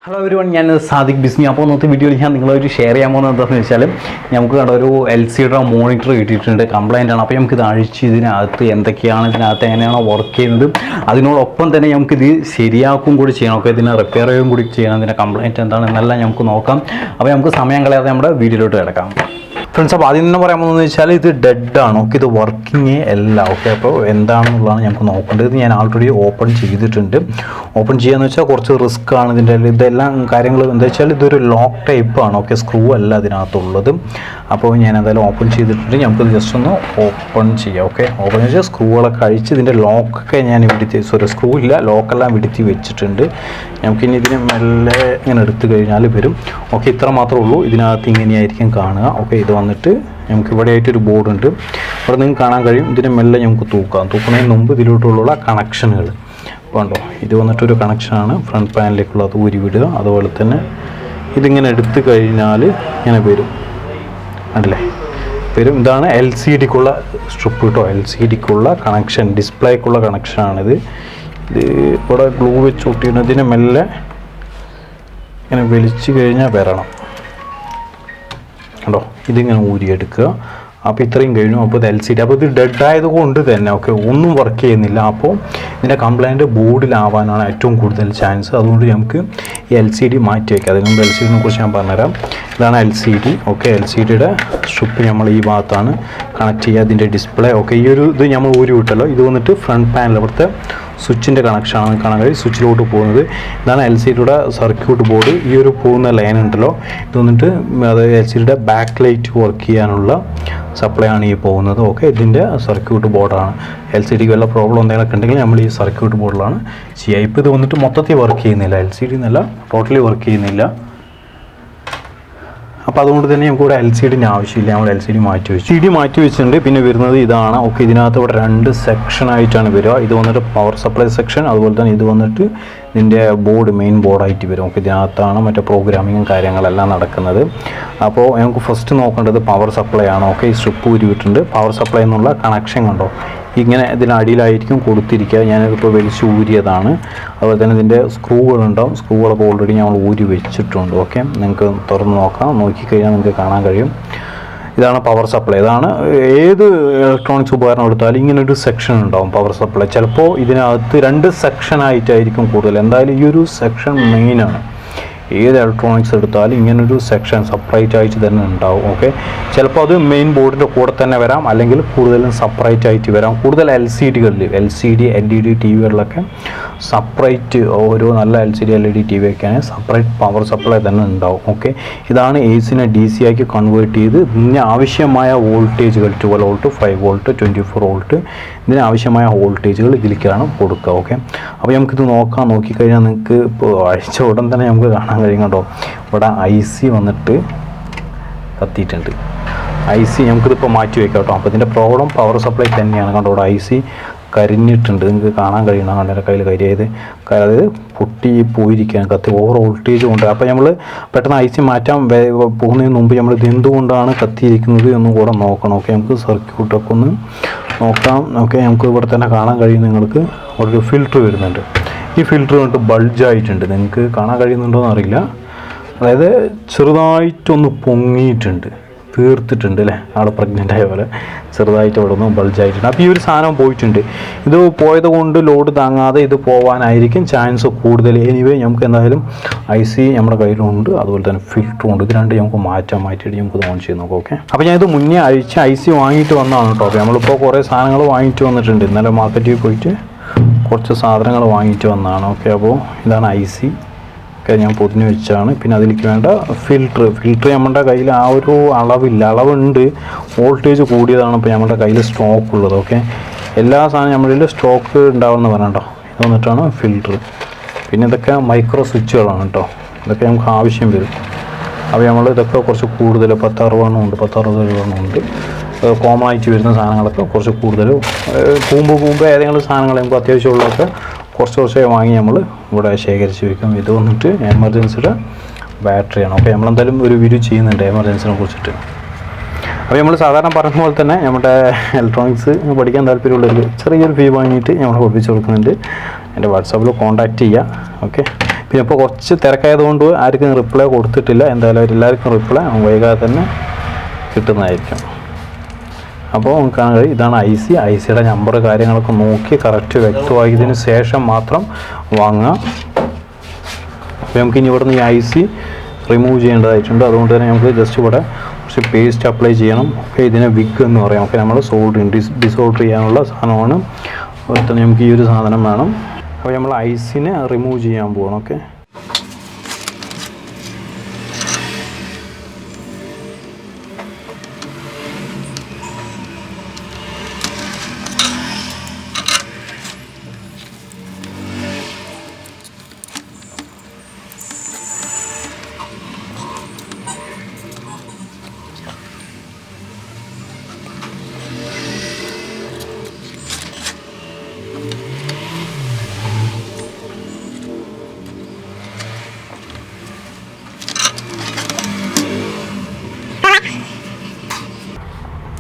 Hello everyone, ഞാൻ സാദിഖ് ബിസ്മി. അപ്പോൾ ഇന്നത്തെ വീഡിയോയിൽ ഞാൻ നിങ്ങളൊരു ഷെയർ ചെയ്യാൻ പോകുന്നത് എന്താണെന്ന് വെച്ചാൽ നമുക്ക് കണ്ട ഒരു LCD മോണിറ്റർ കിട്ടിയിട്ടുണ്ട്, കംപ്ലൈൻ്റ് ആണ്. അപ്പോൾ നമുക്കിത് അഴിച്ച് ഇതിനകത്ത് എന്തൊക്കെയാണ്, ഇതിനകത്ത് എങ്ങനെയാണോ വർക്ക് ചെയ്യുന്നത്, അതിനോടൊപ്പം തന്നെ നമുക്കിത് ശരിയാക്കും കൂടി ചെയ്യണം. ഓക്കെ, ഇതിനെ റിപ്പയർ ചെയ്യുകയും കൂടി ചെയ്യണം. ഇതിൻ്റെ കംപ്ലൈൻറ്റ് എന്താണെന്നെല്ലാം നമുക്ക് നോക്കാം. അപ്പോൾ നമുക്ക് സമയം കളയാതെ നമ്മുടെ വീഡിയോയിലോട്ട് കിടക്കാം. ഫ്രണ്ട്സ്, അപ്പോൾ ആദ്യം തന്നെ പറയാൻ പോകുന്നത് വെച്ചാൽ ഇത് ഡെഡാണ്. ഓക്കെ, ഇത് വർക്കിങ്ങേ അല്ല. ഓക്കെ, അപ്പോൾ എന്താണെന്നുള്ളതാണ് ഞങ്ങൾക്ക് നോക്കേണ്ടത്. ഇത് ഞാൻ ആൾറെഡി ഓപ്പൺ ചെയ്തിട്ടുണ്ട്. ഓപ്പൺ ചെയ്യാന്ന് വെച്ചാൽ കുറച്ച് റിസ്ക് ആണ് ഇതിൻ്റെ. ഇതെല്ലാം കാര്യങ്ങൾ എന്താ വെച്ചാൽ ഇതൊരു ലോക്ക് ടൈപ്പാണ്. ഓക്കെ, സ്ക്രൂ അല്ല ഇതിനകത്തുള്ളത്. അപ്പോൾ ഞാൻ എന്തായാലും ഓപ്പൺ ചെയ്തിട്ടുണ്ട്. നമുക്കിത് ജസ്റ്റ് ഒന്ന് ഓപ്പൺ ചെയ്യാം. ഓക്കെ, ഓപ്പൺ ചെയ്താൽ സ്ക്രൂകളൊക്കെ അഴിച്ച് ഇതിൻ്റെ ലോക്കൊക്കെ ഞാൻ വിടുത്തി, സ്ക്രൂ ഇല്ല, ലോക്കെല്ലാം വിടുത്തി വെച്ചിട്ടുണ്ട്. നമുക്കിനി ഇതിന് മെല്ലെ ഇങ്ങനെ എടുത്തു കഴിഞ്ഞാൽ വരും. ഓക്കെ, ഇത്ര മാത്രമേ ഉള്ളൂ. ഇതിനകത്ത് ഇങ്ങനെയായിരിക്കും കാണുക. ഓക്കെ, ഇത് വന്നിട്ട് നമുക്ക് ഇവിടെ ആയിട്ടൊരു ബോർഡ് ഉണ്ട്. അവിടെ നിങ്ങൾക്ക് കാണാൻ കഴിയും. ഇതിന് മെല്ലെ നമുക്ക് തൂക്കുന്നതിന് മുമ്പ് ഇതിലോട്ടുള്ള കണക്ഷനുകൾ വേണ്ടോ. ഇത് വന്നിട്ടൊരു കണക്ഷനാണ് ഫ്രണ്ട് പാനലിലേക്കുള്ളത്, ഊരി വിടുക. അതുപോലെ തന്നെ ഇതിങ്ങനെ എടുത്തു കഴിഞ്ഞാൽ ഇങ്ങനെ വരും, അല്ലേ വരും. ഇതാണ് LCDക്കുള്ള സ്ട്രിപ്പ് കേട്ടോ, LCDക്കുള്ള കണക്ഷൻ, ഡിസ്പ്ലേക്കുള്ള കണക്ഷനാണിത്. ഇത് ഇവിടെ ഗ്ലൂ വെച്ച് ഒട്ടിക്കുന്നതിന് മെല്ലെ ഇങ്ങനെ വലിച്ചു കഴിഞ്ഞാൽ വരണം കേട്ടോ. ഇതിങ്ങനെ ഊരിയെടുക്കുക. അപ്പോൾ ഇത്രയും കഴിഞ്ഞു. അപ്പോൾ ഇത് LCD, അപ്പോൾ ഇത് ഡെഡ് ആയതുകൊണ്ട് തന്നെ ഓക്കെ ഒന്നും വർക്ക് ചെയ്യുന്നില്ല. അപ്പോൾ ഇതിൻ്റെ കംപ്ലൈൻറ്റ് ബോർഡിലാവാനാണ് ഏറ്റവും കൂടുതൽ ചാൻസ്. അതുകൊണ്ട് നമുക്ക് ഈ LCD മാറ്റി വയ്ക്കാം. അതിന് മുമ്പ് LCDനെ കുറിച്ച് ഞാൻ പറഞ്ഞുതരാം. ഇതാണ് LCD. ഓക്കെ, LCDയുടെ സ്ട്രിപ്പ് നമ്മൾ ഈ ഭാഗത്താണ് കണക്ട് ചെയ്യുക. അതിൻ്റെ ഡിസ്പ്ലേ ഓക്കെ, ഈ ഒരു ഇത് നമ്മൾ ഊരി വിട്ടല്ലോ. ഇത് വന്നിട്ട് ഫ്രണ്ട് പാനൽ അവിടുത്തെ സ്വിച്ചിൻ്റെ കണക്ഷനാണ് കാണാൻ കഴിയും, സ്വിച്ചിലോട്ട് പോകുന്നത്. ഇതാണ് LCDയുടെ സർക്യൂട്ട് ബോർഡ്. ഈ ഒരു പോകുന്ന ലൈൻ ഉണ്ടല്ലോ, ഇത് വന്നിട്ട് അത് LCDയുടെ ബാക്ക് ലൈറ്റ് വർക്ക് ചെയ്യാനുള്ള സപ്ലൈ ആണ് ഈ പോകുന്നത്. ഓക്കെ, ഇതിൻ്റെ സർക്യൂട്ട് ബോർഡാണ്. LCDക്ക് വല്ല പ്രോബ്ലം എന്തെങ്കിലുമൊക്കെ ഉണ്ടെങ്കിൽ നമ്മൾ ഈ സർക്യൂട്ട് ബോർഡിലാണ് ചെയ്യുക. ഇപ്പോൾ ഇത് വന്നിട്ട് മൊത്തത്തിൽ വർക്ക് ചെയ്യുന്നില്ല, LCD എന്നല്ല ടോട്ടലി വർക്ക് ചെയ്യുന്നില്ല. അപ്പോൾ അതുകൊണ്ട് തന്നെ നമുക്ക് ഇവിടെ LCDൻ്റെ ആവശ്യമില്ല. നമ്മൾ LCD മാറ്റി വെച്ചിട്ടുണ്ട്. പിന്നെ വരുന്നത് ഇതാണ്. ഓക്കെ, ഇതിനകത്ത് ഇവിടെ 2 സെക്ഷനായിട്ടാണ് വരിക. ഇത് വന്നിട്ട് പവർ സപ്ലൈ സെക്ഷൻ, അതുപോലെ തന്നെ ഇത് വന്നിട്ട് ഇതിൻ്റെ ബോർഡ്, മെയിൻ ബോർഡായിട്ട് വരും. ഓക്കെ, ഇതിനകത്താണ് മറ്റേ പ്രോഗ്രാമിങ്ങും കാര്യങ്ങളെല്ലാം നടക്കുന്നത്. അപ്പോൾ നമുക്ക് ഫസ്റ്റ് നോക്കേണ്ടത് പവർ സപ്ലൈ ആണ്. ഓക്കെ, ഈ സ്ട്രിപ്പ് ഊരിയിട്ടുണ്ട്. പവർ സപ്ലൈ എന്നുള്ള കണക്ഷൻ കണ്ടോ, ഇങ്ങനെ ഇതിനടിയിലായിരിക്കും കൊടുത്തിരിക്കുക. ഞാനിതിപ്പോൾ വലിച്ച് ഊരിയതാണ്. അതുപോലെ തന്നെ ഇതിൻ്റെ സ്ക്രൂകളുണ്ടാവും. സ്ക്രൂകളൊക്കെ ഓൾറെഡി നമ്മൾ ഊരി വെച്ചിട്ടുണ്ട്. ഓക്കെ, നിങ്ങൾക്ക് തുറന്ന് നോക്കാം. നോക്കിക്കഴിഞ്ഞാൽ നിങ്ങൾക്ക് കാണാൻ കഴിയും. ഇതാണ് പവർ സപ്ലൈ. ഇതാണ് ഏത് ഇലക്ട്രോണിക്സ് ഉപകരണം എടുത്താലും ഇങ്ങനൊരു സെക്ഷൻ ഉണ്ടാവും പവർ സപ്ലൈ. ചിലപ്പോൾ ഇതിനകത്ത് 2 സെക്ഷനായിട്ടായിരിക്കും കൂടുതൽ. എന്തായാലും ഈ ഒരു സെക്ഷൻ മെയിനാണ്. ഏത് ഇലക്ട്രോണിക്സ് എടുത്താലും ഇങ്ങനൊരു സെക്ഷൻ സെപ്പറേറ്റ് ആയിട്ട് തന്നെ ഉണ്ടാവും. ഓക്കെ, ചിലപ്പോൾ അത് മെയിൻ ബോർഡിൻ്റെ കൂടെ തന്നെ വരാം, അല്ലെങ്കിൽ കൂടുതലും സെപ്പറേറ്റ് ആയിട്ട് വരാം. കൂടുതൽ LCDകളിൽ LCD LED TVകളിലൊക്കെ സെപ്പറേറ്റ്, ഓരോ നല്ല LCD LED TV ഒക്കെയാണ് സെപ്പറേറ്റ് പവർ സപ്ലൈ തന്നെ ഉണ്ടാവും. ഓക്കെ, ഇതാണ് AC-നെ DC ആക്കി കൺവേർട്ട് ചെയ്ത് ഇതിന് ആവശ്യമായ വോൾട്ടേജുകൾ 12 വോൾട്ട്, 5 വോൾട്ട്, 24 വോൾട്ട് ഇതിന് ആവശ്യമായ വോൾട്ടേജുകൾ ഇതിലേക്കാണ് കൊടുക്കുക. ഓക്കെ, അപ്പോൾ നമുക്കിത് നോക്കാം. നോക്കിക്കഴിഞ്ഞാൽ നിങ്ങൾക്ക് ഇപ്പോൾ അഴിച്ച ഉടൻ തന്നെ നമുക്ക് കാണാൻ കഴിയും കേട്ടോ. ഇവിടെ IC വന്നിട്ട് കത്തിയിട്ടുണ്ട്. IC നമുക്കിതിപ്പോൾ മാറ്റി വയ്ക്കാം കേട്ടോ. അപ്പോൾ ഇതിൻ്റെ പ്രോബ്ലം പവർ സപ്ലൈ തന്നെയാണ് കണ്ടോ. ഇവിടെ IC കരിഞ്ഞിട്ടുണ്ട്, നിങ്ങൾക്ക് കാണാൻ കഴിയണം. കണ്ടെ കയ്യിൽ കരിയായത്, അതായത് പൊട്ടി പോയിരിക്കുകയാണ്, കത്തി ഓവർ വോൾട്ടേജ് കൊണ്ട്. അപ്പോൾ നമ്മൾ പെട്ടെന്ന് IC മാറ്റാൻ പോകുന്നതിന് മുമ്പ് നമ്മൾ ഇത് എന്തുകൊണ്ടാണ് കത്തിയിരിക്കുന്നത് എന്നും കൂടെ നോക്കണം. ഓക്കെ, നമുക്ക് സർക്യൂട്ടൊക്കെ ഒന്ന് നോക്കാം. ഓക്കെ, നമുക്ക് ഇവിടെ തന്നെ കാണാൻ കഴിയും. നിങ്ങൾക്ക് അവിടെ ഒരു ഫിൽറ്റർ വരുന്നുണ്ട്. ഈ ഫിൽറ്റർ കണ്ടിട്ട് ബൾജായിട്ടുണ്ട്. നിങ്ങൾക്ക് കാണാൻ കഴിയുന്നുണ്ടോ എന്നറിയില്ല. അതായത് ചെറുതായിട്ടൊന്ന് പൊങ്ങിയിട്ടുണ്ട്, തീർത്തിട്ടുണ്ട് അല്ലേ, ആൾ പ്രഗ്നൻ്റ് ആയ പോലെ ചെറുതായിട്ട് അവിടെ നിന്ന് ബൾജായിട്ടുണ്ട്. അപ്പോൾ ഈ ഒരു സാധനം പോയിട്ടുണ്ട്. ഇത് പോയത് കൊണ്ട് ലോഡ് താങ്ങാതെ ഇത് പോകാനായിരിക്കും ചാൻസ് കൂടുതൽ. എനിവേ നമുക്ക് എന്തായാലും IC നമ്മുടെ കയ്യിലുണ്ട്, അതുപോലെ തന്നെ ഫിൽറ്ററും ഉണ്ട്. ഇത് രണ്ട് നമുക്ക് മാറ്റിയിട്ട് നമുക്ക് ഓൺ ചെയ്ത് നോക്കാം. ഓക്കെ, അപ്പോൾ ഞാനിത് മുന്നേ അഴിച്ച് IC വാങ്ങിയിട്ട് വന്നതാണ് കേട്ടോ. അപ്പോൾ നമ്മളിപ്പോൾ കുറേ സാധനങ്ങൾ വാങ്ങിയിട്ട് വന്നിട്ടുണ്ട്. ഇന്നലെ മാർക്കറ്റിൽ പോയിട്ട് കുറച്ച് സാധനങ്ങൾ വാങ്ങിയിട്ട് വന്നതാണ്. ഓക്കെ, അപ്പോൾ ഇതാണ് IC ഒക്കെ ഞാൻ പൊതിഞ്ഞ് വെച്ചാണ്. പിന്നെ അതിലേക്ക് വേണ്ട ഫിൽറ്റർ നമ്മുടെ കയ്യിൽ ആ ഒരു അളവുണ്ട്. വോൾട്ടേജ് കൂടിയതാണ് ഇപ്പോൾ നമ്മുടെ കയ്യിൽ സ്റ്റോക്ക് ഉള്ളത്. ഓക്കെ, എല്ലാ സാധനവും നമ്മുടെ കയ്യിൽ സ്റ്റോക്ക് ഉണ്ടാവുമെന്ന് പറഞ്ഞോ. ഇത് വന്നിട്ടാണ് ഫിൽറ്റർ. പിന്നെ ഇതൊക്കെ മൈക്രോ സ്വിച്ചുകളാണ് കേട്ടോ. ഇതൊക്കെ നമുക്ക് ആവശ്യം വരും. അപ്പോൾ നമ്മൾ ഇതൊക്കെ കുറച്ച് കൂടുതൽ 10-60 ഉണ്ട്, 10-60 ഉണ്ട്. കോമൺ ആയിട്ട് വരുന്ന സാധനങ്ങളൊക്കെ കുറച്ച് കൂടുതൽ കൂമ്പ് ഏതെങ്കിലും സാധനങ്ങൾ നമുക്ക് അത്യാവശ്യമുള്ളതൊക്കെ കുറച്ച് വാങ്ങി നമ്മൾ ഇവിടെ ശേഖരിച്ച് വയ്ക്കും. ഇത് വന്നിട്ട് എമർജൻസിയുടെ ബാറ്ററിയാണ്. ഓക്കെ, നമ്മളെന്തായാലും ഒരു വീഡിയോ ചെയ്യുന്നുണ്ട് എമർജൻസിനെ കുറിച്ചിട്ട്. അപ്പോൾ നമ്മൾ സാധാരണ പറഞ്ഞ പോലെ തന്നെ നമ്മുടെ ഇലക്ട്രോണിക്സ് പഠിക്കാൻ താല്പര്യമുള്ളവർക്ക് ചെറിയൊരു ഫീ വാങ്ങിയിട്ട് നമ്മൾ പഠിപ്പിച്ച് കൊടുക്കുന്നുണ്ട്. എൻ്റെ വാട്സാപ്പിൽ കോൺടാക്റ്റ് ചെയ്യുക. ഓക്കെ, പിന്നെ ഇപ്പോൾ കുറച്ച് തിരക്കായതുകൊണ്ട് ആർക്കും റിപ്ലൈ കൊടുത്തിട്ടില്ല. എന്തായാലും എല്ലാവർക്കും റിപ്ലൈ വൈകാതെ തന്നെ കിട്ടുന്നതായിരിക്കും. അപ്പോൾ നമുക്ക് കാണാൻ കഴിയും ഇതാണ് ഐ സിയുടെ നമ്പർ കാര്യങ്ങളൊക്കെ നോക്കി കറക്റ്റ് വ്യക്തമാക്കിയതിന് ശേഷം മാത്രം വാങ്ങുക. അപ്പോൾ നമുക്ക് ഇനി ഇവിടുന്ന് ഈ ഐ സി റിമൂവ് ചെയ്യേണ്ടതായിട്ടുണ്ട്. അതുകൊണ്ട് തന്നെ നമുക്ക് ജസ്റ്റ് ഇവിടെ കുറച്ച് പേസ്റ്റ് അപ്ലൈ ചെയ്യണം. ഓക്കെ, ഇതിനെ വിഗ് എന്ന് പറയാം. ഓക്കെ, നമ്മൾ ഡിസോൾഡർ ചെയ്യാനുള്ള സാധനമാണ്. അതുപോലെ തന്നെ നമുക്ക് ഈ ഒരു സാധനം വേണം. അപ്പോൾ നമ്മൾ ഐസിനെ റിമൂവ് ചെയ്യാൻ പോകണം. ഓക്കെ,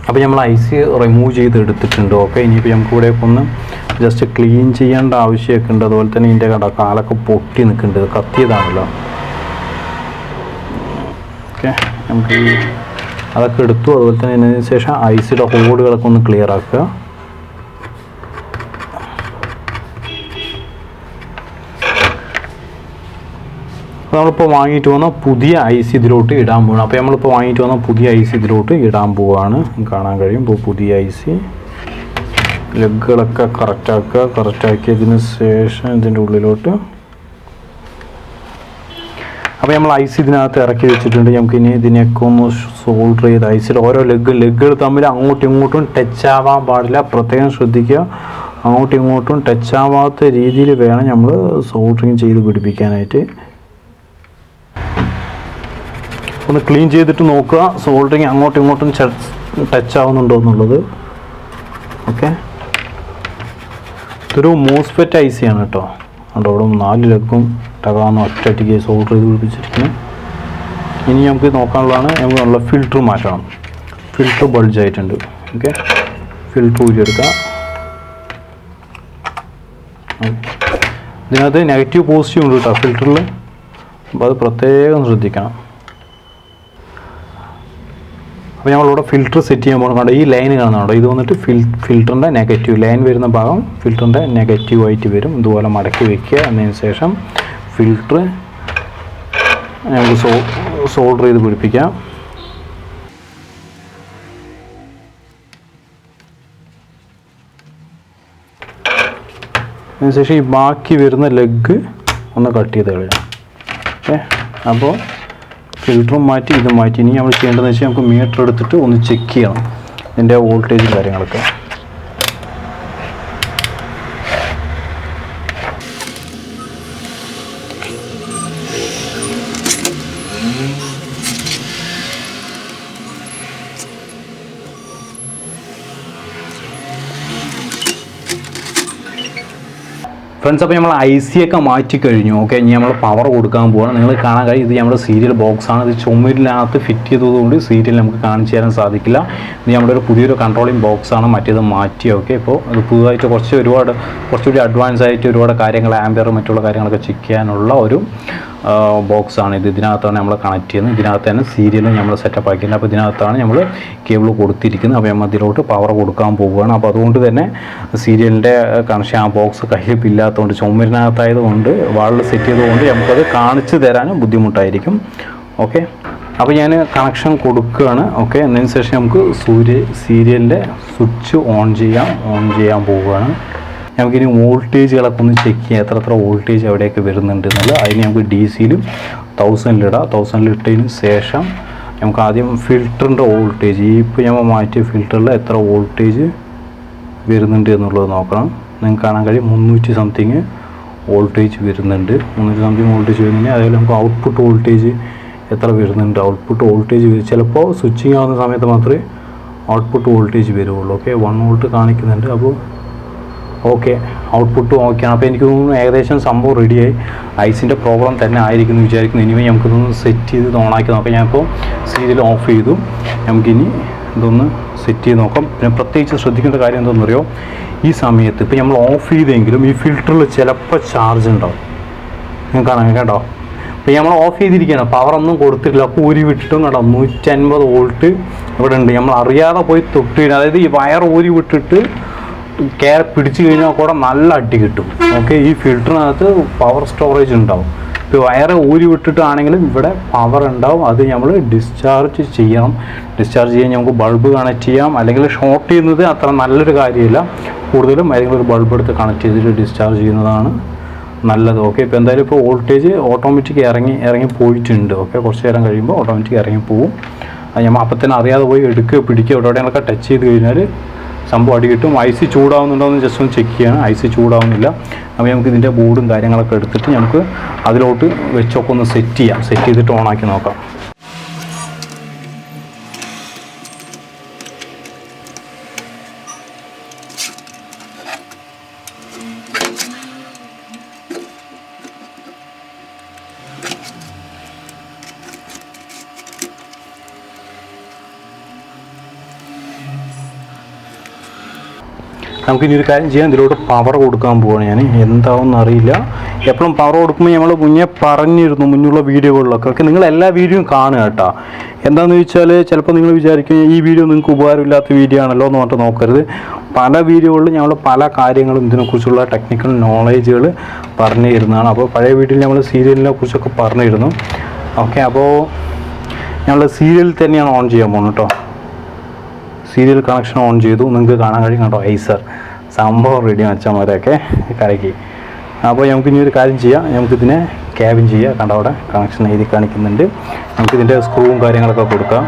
അപ്പോൾ നമ്മൾ ഐ സി റിമൂവ് ചെയ്ത് എടുത്തിട്ടുണ്ട്. ഓക്കെ, ഇനിയിപ്പോൾ നമുക്ക് ഇവിടെ ഒന്ന് ജസ്റ്റ് ക്ലീൻ ചെയ്യേണ്ട ആവശ്യമൊക്കെ ഉണ്ട്. അതുപോലെ തന്നെ ഇതിൻ്റെ കാലൊക്കെ പൊട്ടി നിൽക്കുന്നുണ്ട്, കത്തിയതാണല്ലോ. ഓക്കെ, നമുക്ക് അതൊക്കെ എടുത്തു. അതുപോലെ തന്നെ ഇതിന് ശേഷം ഐ സിയുടെ ഹോളുകളൊക്കെ ഒന്ന് ക്ലിയർ ആക്കുക. നമ്മളിപ്പോൾ വാങ്ങിയിട്ട് വന്ന പുതിയ ഐ സി ഇതിലോട്ട് ഇടാൻ പോകണം. അപ്പോൾ നമ്മളിപ്പോൾ വാങ്ങിയിട്ട് വന്ന പുതിയ ഐ സി ഇതിലോട്ട് ഇടാൻ പോവുകയാണ്. കാണാൻ കഴിയും. ഇപ്പോൾ പുതിയ ഐ സി ലെഗുകളൊക്കെ കറക്റ്റാക്കിയതിന് ശേഷം ഇതിൻ്റെ ഉള്ളിലോട്ട് അപ്പോൾ നമ്മൾ ഐ സി ഇതിനകത്ത് ഇറക്കി വെച്ചിട്ടുണ്ട്. നമുക്ക് ഇനി ഇതിനെയൊക്കെ ഒന്ന് സോൾഡർ ചെയ്ത് ഐസിൽ ഓരോ ലെഗുകൾ തമ്മിൽ അങ്ങോട്ടും ഇങ്ങോട്ടും ടച്ച് ആവാൻ പാടില്ല. പ്രത്യേകം ശ്രദ്ധിക്കുക. അങ്ങോട്ടും ഇങ്ങോട്ടും ടച്ച് ആവാത്ത രീതിയിൽ വേണം നമ്മൾ സോൾഡറിങ് ചെയ്ത് പിടിപ്പിക്കാനായിട്ട്. ഒന്ന് ക്ലീൻ ചെയ്തിട്ട് നോക്കുക സോൾഡറിങ് അങ്ങോട്ടും ഇങ്ങോട്ടും ടച്ച് ആവുന്നുണ്ടോ എന്നുള്ളത്. ഓക്കെ, ഇതൊരു മോസ്ഫെറ്റ് ഐ സി ആണ് കേട്ടോ. അതുകൊണ്ട് അവിടെ 4 ലെഗും ടകാന്ന് ഒറ്റയ്ക്ക് സോൾഡർ ചെയ്ത് പിടിപ്പിച്ചിരിക്കുന്നത്. ഇനി നമുക്ക് നോക്കാനുള്ളതാണ്, നമുക്ക് നല്ല ഫിൽറ്റർ മാറ്റണം. ഫിൽറ്റർ ബൾജ് ആയിട്ടുണ്ട്. ഓക്കെ, ഫിൽറ്റർ ഊരിയെടുക്കുക. ഇതിനകത്ത് നെഗറ്റീവ് പോസിറ്റീവ് ഉണ്ട് കേട്ടോ ഫിൽറ്ററിൽ. അപ്പോൾ അത് പ്രത്യേകം ശ്രദ്ധിക്കണം. അപ്പോൾ നമ്മളിവിടെ ഫിൽറ്റർ സെറ്റ് ചെയ്യാൻ പോകുന്നത് ഈ ലൈൻ കാണുന്നുണ്ടോ, ഇത് വന്നിട്ട് ഫിൽറ്ററിൻ്റെ നെഗറ്റീവ് ലൈൻ വരുന്ന ഭാഗം ഫിൽറ്ററിൻ്റെ നെഗറ്റീവായിട്ട് വരും. ഇതുപോലെ മടക്കി വയ്ക്കുക. എന്നതിന് ശേഷം ഫിൽറ്റർ നമുക്ക് സോൾഡർ ചെയ്ത് പിടിപ്പിക്കാം. അതിനുശേഷം ഈ ബാക്കി വരുന്ന ലെഗ് ഒന്ന് കട്ട് ചെയ്ത് കളയാം. ഓക്കെ, അപ്പോൾ ഫിൽറ്ററും മാറ്റി ഇതും മാറ്റി. ഇനി നമ്മൾ ചെയ്യേണ്ടതെന്ന് വെച്ചാൽ നമുക്ക് മീറ്റർ എടുത്തിട്ട് ഒന്ന് ചെക്ക് ചെയ്യണം ഇതിൻ്റെ വോൾട്ടേജും കാര്യങ്ങളൊക്കെ. ഫ്രണ്ട്സ്, അപ്പോൾ നമ്മൾ ഐ സി ഒക്കെ മാറ്റി കഴിഞ്ഞു. ഓക്കെ, ഇനി നമ്മൾ പവർ കൊടുക്കാൻ പോകണം. നിങ്ങൾ കാണാൻ കഴിയും ഇത് നമ്മുടെ സീരിയൽ ബോക്സാണ്. ഇത് ചുമരിനകത്ത് ഫിറ്റ് ചെയ്തതുകൊണ്ട് സീരിയൽ നമുക്ക് കാണിച്ചു തരാൻ സാധിക്കില്ല. ഇത് നമ്മുടെ ഒരു പുതിയൊരു കൺട്രോളിങ് ബോക്സാണ്. മറ്റേത് മാറ്റി. ഓക്കെ, ഇപ്പോൾ ഇത് പുതുതായിട്ട് കുറച്ചുകൂടി അഡ്വാൻസ് ആയിട്ട് ഒരുപാട് കാര്യങ്ങൾ ആംബിയർ മറ്റുള്ള കാര്യങ്ങളൊക്കെ ചെക്ക് ചെയ്യാനുള്ള ഒരു ബോക്സാണ് ഇത്. ഇതിനകത്താണ് നമ്മൾ കണക്ട് ചെയ്യുന്നത്. ഇതിനകത്ത് തന്നെ സീരിയലും നമ്മൾ സെറ്റപ്പ് ആക്കിയിട്ടുണ്ട്. അപ്പോൾ ഇതിനകത്താണ് നമ്മൾ കേബിൾ കൊടുത്തിരിക്കുന്നത്. അപ്പോൾ നമ്മൾ ഇതിലോട്ട് പവർ കൊടുക്കാൻ പോവുകയാണ്. അപ്പോൾ അതുകൊണ്ട് തന്നെ സീരിയലിൻ്റെ കണക്ഷൻ ആ ബോക്സ് കയ്യിലില്ലാത്തതുകൊണ്ട് ചുമരിനകത്തായതുകൊണ്ട് വാളിൽ സെറ്റ് ചെയ്തുകൊണ്ട് നമുക്കത് കാണിച്ചു തരാനും ബുദ്ധിമുട്ടായിരിക്കും. ഓക്കെ, അപ്പോൾ ഞാൻ കണക്ഷൻ കൊടുക്കുകയാണ്. ഓക്കെ, എന്നതിന് ശേഷം നമുക്ക് സീരിയലിൻ്റെ സ്വിച്ച് ഓൺ ചെയ്യാൻ പോവുകയാണ്. നമുക്കിനി വോൾട്ടേജുകളൊക്കെ ഒന്ന് ചെക്ക് ചെയ്യാം. എത്ര വോൾട്ടേജ് എവിടെയൊക്കെ വരുന്നുണ്ട് എന്നുള്ളത്. അതിന് നമുക്ക് ഡി സിയിലും 1000-ലിടാം. 1000-ലിട്ടതിന് ശേഷം നമുക്ക് ആദ്യം ഫിൽറ്ററിൻ്റെ വോൾട്ടേജ് ഇപ്പോൾ നമ്മൾ മാറ്റിയ ഫിൽറ്ററിൽ എത്ര വോൾട്ടേജ് വരുന്നുണ്ട് എന്നുള്ളത് നോക്കണം. നിങ്ങൾക്ക് കാണാൻ കഴിയും 300 സംതിങ് വോൾട്ടേജ് വരുന്നുണ്ട്. 300 സംതിങ് വോൾട്ടേജ് വരുന്നുണ്ടെങ്കിൽ അതേപോലെ നമുക്ക് ഔട്ട്പുട്ട് വോൾട്ടേജ് എത്ര വരുന്നുണ്ട്. ഔട്ട്പുട്ട് വോൾട്ടേജ് ചിലപ്പോൾ സ്വിച്ചിങ് ആവുന്ന സമയത്ത് മാത്രമേ ഔട്ട്പുട്ട് വോൾട്ടേജ് വരുള്ളൂ. ഓക്കെ, 1 വോൾട്ട് കാണിക്കുന്നുണ്ട്. അപ്പോൾ ഓക്കെ, ഔട്ട്പുട്ടും ഓക്കെയാണ്. അപ്പോൾ എനിക്ക് തോന്നുന്നു ഏകദേശം സംഭവം റെഡിയായി. ഐസിൻ്റെ പ്രോബ്ലം തന്നെ ആയിരിക്കും എന്ന് വിചാരിക്കുന്നു. ഇനിമേ നമുക്കിതൊന്ന് സെറ്റ് ചെയ്ത് ഓണാക്കി നോക്കാം. ഞാനിപ്പോൾ സീരിയൽ ഓഫ് ചെയ്തു. നമുക്കിനി ഇതൊന്ന് സെറ്റ് ചെയ്ത് നോക്കാം. പിന്നെ പ്രത്യേകിച്ച് ശ്രദ്ധിക്കേണ്ട കാര്യം എന്താണെന്ന് അറിയോ, ഈ സമയത്ത് ഇപ്പോൾ നമ്മൾ ഓഫ് ചെയ്തെങ്കിലും ഈ ഫിൽറ്ററിൽ ചിലപ്പോൾ ചാർജ് ഉണ്ടാവും. കാണാം കേട്ടോ. അപ്പോൾ നമ്മൾ ഓഫ് ചെയ്തിരിക്കുകയാണ്, പവറൊന്നും കൊടുത്തിട്ടില്ല. അപ്പോൾ ഊരി വിട്ടിട്ടും കേട്ടോ 150 വോൾട്ട് ഇവിടെ ഉണ്ട്. നമ്മൾ അറിയാതെ പോയി തൊട്ട് കഴിഞ്ഞാൽ, അതായത് ഈ വയർ ഊരി വിട്ടിട്ട് പിടിച്ചു കഴിഞ്ഞാൽ കൂടെ നല്ല അടി കിട്ടും. ഓക്കെ, ഈ ഫിൽറ്ററിനകത്ത് പവർ സ്റ്റോറേജ് ഉണ്ടാവും. ഇപ്പോൾ വയറ് ഊരി വിട്ടിട്ടാണെങ്കിലും ഇവിടെ പവർ ഉണ്ടാവും. അത് നമ്മൾ ഡിസ്ചാർജ് ചെയ്യണം. ഡിസ്ചാർജ് ചെയ്യാൻ നമുക്ക് ബൾബ് കണക്ട് ചെയ്യാം, അല്ലെങ്കിൽ ഷോർട്ട് ചെയ്യുന്നത് അത്ര നല്ലൊരു കാര്യമില്ല. കൂടുതലും ഏതെങ്കിലും ഒരു ബൾബ് എടുത്ത് കണക്ട് ചെയ്തിട്ട് ഡിസ്ചാർജ് ചെയ്യുന്നതാണ് നല്ലത്. ഓക്കെ, ഇപ്പോൾ എന്തായാലും ഇപ്പോൾ വോൾട്ടേജ് ഓട്ടോമാറ്റിക് ഇറങ്ങി പോയിട്ടുണ്ട്. ഓക്കെ, കുറച്ച് നേരം കഴിയുമ്പോൾ ഓട്ടോമാറ്റിക് ഇറങ്ങി പോകും. അത് നമ്മൾ അപ്പം തന്നെ അറിയാതെ പോയി എടുക്കുക പിടിക്കുക എവിടെയൊക്കെ ടച്ച് ചെയ്ത് കഴിഞ്ഞാൽ സംഭവം അടി കിട്ടും. ഐ സി ചൂടാവുന്നുണ്ടോ എന്ന് ജസ്റ്റ് ഒന്ന് ചെക്ക് ചെയ്യണം. ഐ സി ചൂടാവുന്നില്ല. അപ്പോൾ നമുക്ക് ഇതിൻ്റെ ബോർഡും കാര്യങ്ങളൊക്കെ എടുത്തിട്ട് നമുക്ക് അതിലോട്ട് വെച്ചൊക്കെ ഒന്ന് സെറ്റ് ചെയ്തിട്ട് ഓണാക്കി നോക്കാം. നമുക്കിനി ഒരു കാര്യം ചെയ്യാം, ഇതിലോട്ട് പവർ കൊടുക്കാൻ പോവുകയാണ് ഞാൻ. എന്താണെന്ന് അറിയില്ല. എപ്പോഴും പവർ കൊടുക്കുമ്പോൾ നമ്മൾ മുന്നേ പറഞ്ഞിരുന്നു മുന്നുള്ള വീഡിയോകളിലൊക്കെ. ഓക്കെ, നിങ്ങൾ എല്ലാ വീഡിയോയും കാണുക കേട്ടോ. എന്താണെന്ന് ചോദിച്ചാൽ ചിലപ്പോൾ നിങ്ങൾ വിചാരിക്കും ഈ വീഡിയോ നിങ്ങൾക്ക് ഉപകാരമില്ലാത്ത വീഡിയോ ആണല്ലോ എന്ന് പറഞ്ഞിട്ട് നോക്കരുത്. പല വീഡിയോകളിൽ ഞങ്ങൾ പല കാര്യങ്ങളും ഇതിനെക്കുറിച്ചുള്ള ടെക്നിക്കൽ നോളേജുകൾ പറഞ്ഞു തരുന്നതാണ്. അപ്പോൾ പഴയ വീഡിയോയിൽ നമ്മൾ സീരിയലിനെ കുറിച്ചൊക്കെ പറഞ്ഞിരുന്നു. ഓക്കെ, അപ്പോൾ ഞങ്ങൾ സീരിയലിൽ തന്നെയാണ് ഓൺ ചെയ്യാൻ പോകുന്നത് കേട്ടോ. സീരിയൽ കണക്ഷൻ ഓൺ ചെയ്തു, നിങ്ങൾക്ക് കാണാൻ കഴിയും കേട്ടോ. ഐസർ സംഭവം റെഡി അച്ഛന്മാരൊക്കെ കരക്കി. അപ്പോൾ നമുക്കിനി ഒരു കാര്യം ചെയ്യാം, നമുക്കിതിനെ ക്യാബിൻ ചെയ്യാം. കണ്ടോ അവിടെ കണക്ഷൻ എഴുതി കാണിക്കുന്നുണ്ട്. നമുക്കിതിൻ്റെ സ്ക്രൂവും കാര്യങ്ങളൊക്കെ കൊടുക്കാം.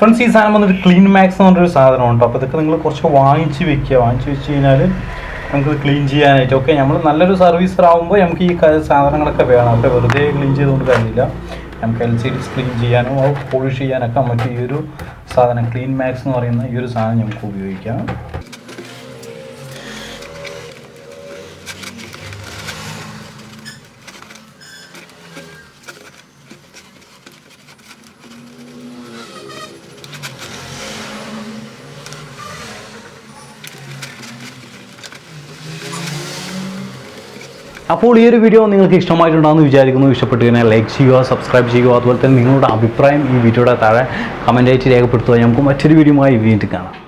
ഫ്രണ്ട്സ്, ഈ സാധനം വന്നിട്ട് ക്ലീൻ മാക്സ് എന്ന് പറഞ്ഞൊരു സാധനമുണ്ട്. അപ്പോൾ ഇതൊക്കെ നിങ്ങൾ കുറച്ച് വാങ്ങിച്ച് വെച്ച് കഴിഞ്ഞാൽ നമുക്ക് ക്ലീൻ ചെയ്യാനായിട്ട്. ഓക്കെ, നമ്മൾ നല്ലൊരു സർവീസർ ആകുമ്പോൾ നമുക്ക് ഈ സാധനങ്ങളൊക്കെ വേണം. അപ്പോൾ വെറുതെ ക്ലീൻ ചെയ്തുകൊണ്ട് കാര്യമില്ല. നമുക്ക് LCDs ക്ലീൻ ചെയ്യാനും പോളിഷ് ചെയ്യാനൊക്കെ നമുക്ക് ഈ ഒരു സാധനം ക്ലീൻ മാക്സ് എന്ന് പറയുന്ന ഈ ഒരു സാധനം നമുക്ക് ഉപയോഗിക്കാം. അപ്പോൾ ഈ ഒരു വീഡിയോ നിങ്ങൾക്ക് ഇഷ്ടമായിട്ടുണ്ടാകുമെന്ന് വിചാരിക്കുന്നു. ഇഷ്ടപ്പെട്ട് കഴിഞ്ഞാൽ ലൈക്ക് ചെയ്യുക, സബ്സ്ക്രൈബ് ചെയ്യുക. അതുപോലെ തന്നെ നിങ്ങളുടെ അഭിപ്രായം ഈ വീഡിയോയുടെ താഴെ കമൻറ്റായിട്ട് രേഖപ്പെടുത്തുക. നമുക്ക് മറ്റൊരു വീഡിയോയുമായി വീണ്ടും കാണാം.